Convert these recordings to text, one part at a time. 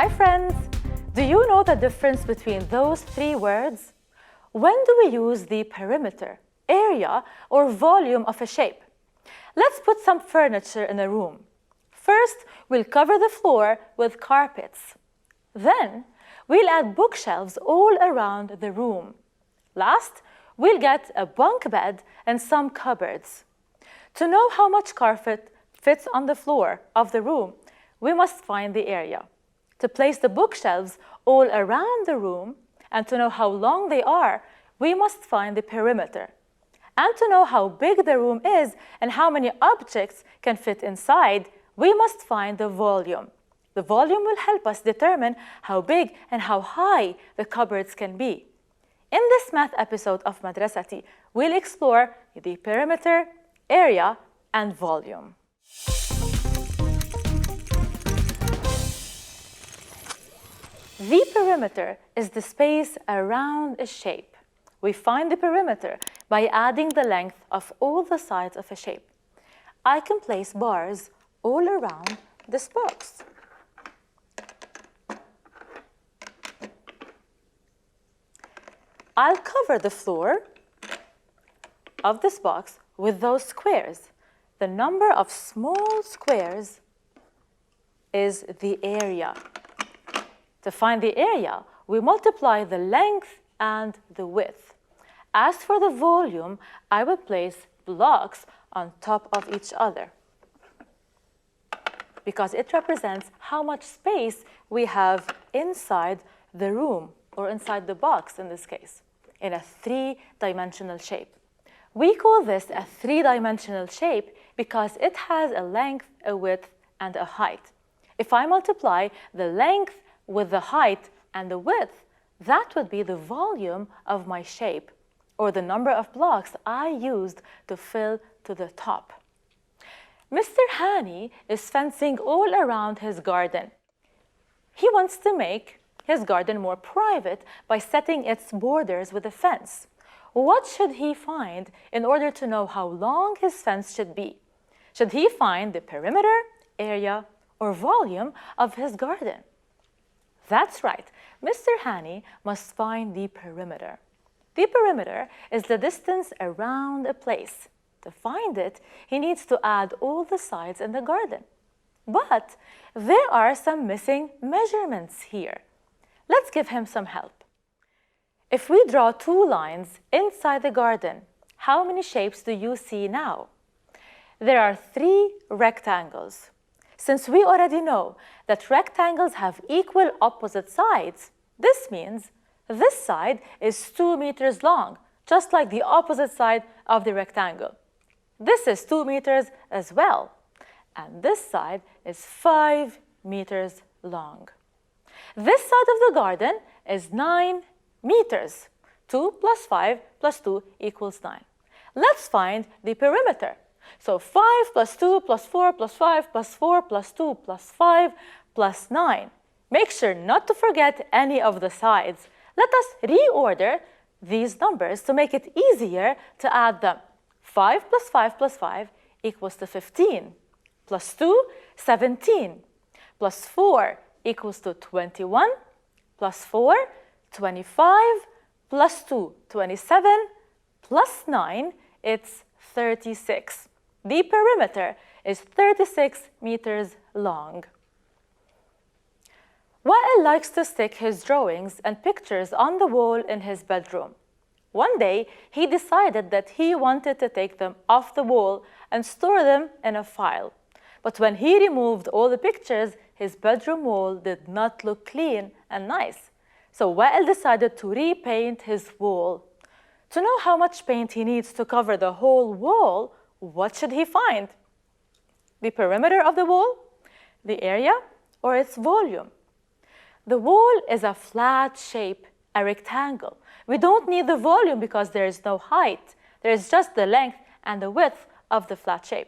Hi friends! Do you know the difference between those three words? When do we use the perimeter, area, or volume of a shape? Let's put some furniture in a room. First, we'll cover the floor with carpets. Then, we'll add bookshelves all around the room. Last, we'll get a bunk bed and some cupboards. To know how much carpet fits on the floor of the room, we must find the area. To place the bookshelves all around the room and to know how long they are, we must find the perimeter. And to know how big the room is and how many objects can fit inside, we must find the volume. The volume will help us determine how big and how high the cupboards can be. In this math episode of Madrasati, we'll explore the perimeter, area, and volume. The perimeter is the space around a shape. We find the perimeter by adding the length of all the sides of a shape. I can place bars all around this box. I'll cover the floor of this box with those squares. The number of small squares is the area. To find the area, we multiply the length and the width. As for the volume, I will place blocks on top of each other because it represents how much space we have inside the room or inside the box in this case, in a three-dimensional shape. We call this a three-dimensional shape because it has a length, a width, and a height. If I multiply the length with the height and the width, that would be the volume of my shape, or the number of blocks I used to fill to the top. Mr. Hani is fencing all around his garden. He wants to make his garden more private by setting its borders with a fence. What should he find in order to know how long his fence should be? Should he find the perimeter, area, or volume of his garden? That's right, Mr. Hani must find the perimeter. The perimeter is the distance around a place. To find it, he needs to add all the sides in the garden. But there are some missing measurements here. Let's give him some help. If we draw two lines inside the garden, how many shapes do you see now? There are three rectangles. Since we already know that rectangles have equal opposite sides, this means this side is 2 meters long, just like the opposite side of the rectangle. This is 2 meters as well, and this side is 5 meters long. This side of the garden is 9 meters. 2 plus 5 plus 2 equals 9. Let's find the perimeter. So 5 plus 2 plus 4 plus 5 plus 4 plus 2 plus 5 plus 9. Make sure not to forget any of the sides. Let us reorder these numbers to make it easier to add them. 5 plus 5 plus 5 equals to 15. Plus 2, 17. Plus 4 equals to 21. Plus 4, 25. Plus 2, 27. Plus 9, it's 36. The perimeter is 36 meters long. Wael likes to stick his drawings and pictures on the wall in his bedroom. One day, he decided that he wanted to take them off the wall and store them in a file. But when he removed all the pictures, his bedroom wall did not look clean and nice. So Wael decided to repaint his wall. To know how much paint he needs to cover the whole wall, what should he find? The perimeter of the wall, the area, or its volume? The wall is a flat shape, a rectangle. We don't need the volume because there is no height. There is just the length and the width of the flat shape.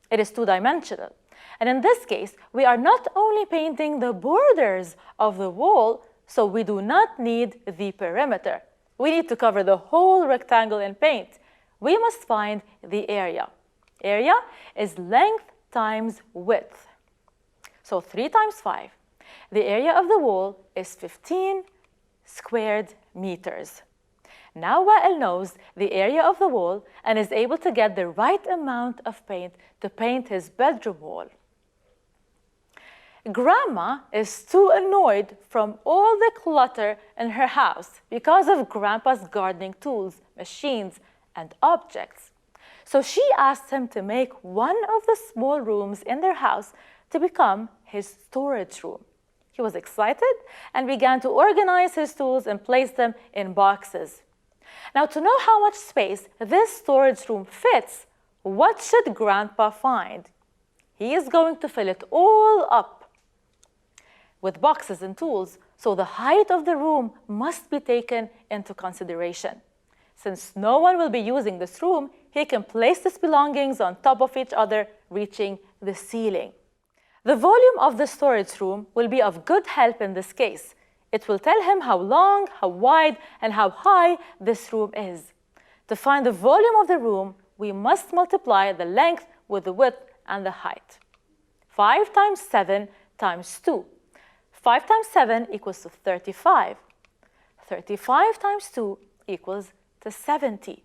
It is two-dimensional. And in this case, we are not only painting the borders of the wall, so we do not need the perimeter. We need to cover the whole rectangle in paint. We must find the area. Area is length times width. So 3 times 5. The area of the wall is 15 squared meters. Now Wael knows the area of the wall and is able to get the right amount of paint to paint his bedroom wall. Grandma is too annoyed from all the clutter in her house because of Grandpa's gardening tools, machines, and objects. So she asked him to make one of the small rooms in their house to become his storage room. He was excited and began to organize his tools and place them in boxes. Now, to know how much space this storage room fits, what should Grandpa find? He is going to fill it all up with boxes and tools, so the height of the room must be taken into consideration. Since no one will be using this room, he can place his belongings on top of each other, reaching the ceiling. The volume of the storage room will be of good help in this case. It will tell him how long, how wide, and how high this room is. To find the volume of the room, we must multiply the length with the width and the height. 5 times 7 times 2. 5 times 7 equals to 35. 35 times 2 equals to 70.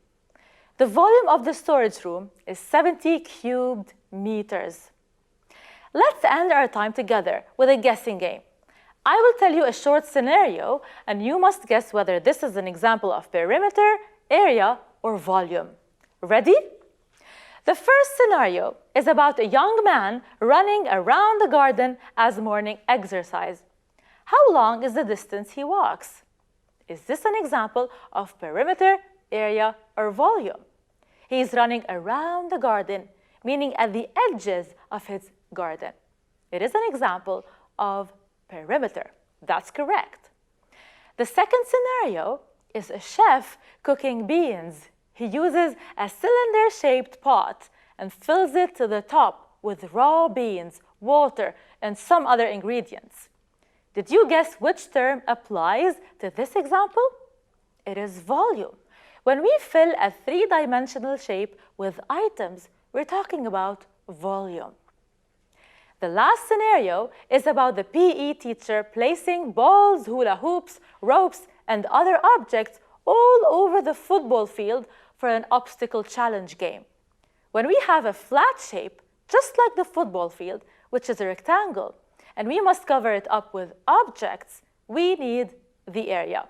The volume of the storage room is 70 cubed meters. Let's end our time together with a guessing game. I will tell you a short scenario, and you must guess whether this is an example of perimeter, area, or volume. Ready? The first scenario is about a young man running around the garden as morning exercise. How long is the distance he walks? Is this an example of perimeter, area, or volume? He is running around the garden, meaning at the edges of his garden. It is an example of perimeter. That's correct. The second scenario is a chef cooking beans. He uses a cylinder-shaped pot and fills it to the top with raw beans, water, and some other ingredients. Did you guess which term applies to this example? It is volume. When we fill a three-dimensional shape with items, we're talking about volume. The last scenario is about the PE teacher placing balls, hula hoops, ropes, and other objects all over the football field for an obstacle challenge game. When we have a flat shape, just like the football field, which is a rectangle, and we must cover it up with objects, we need the area.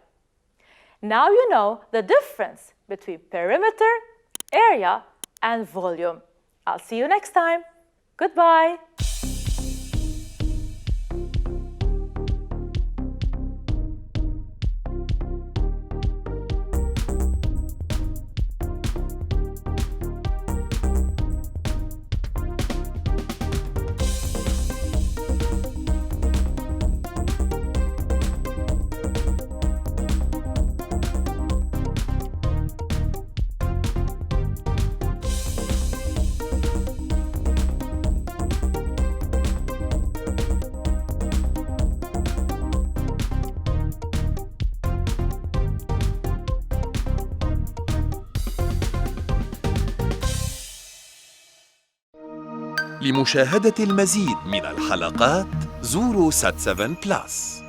Now you know the difference between perimeter, area, and volume. I'll see you next time. Goodbye. لمشاهدة المزيد من الحلقات زوروا سات7 بلس.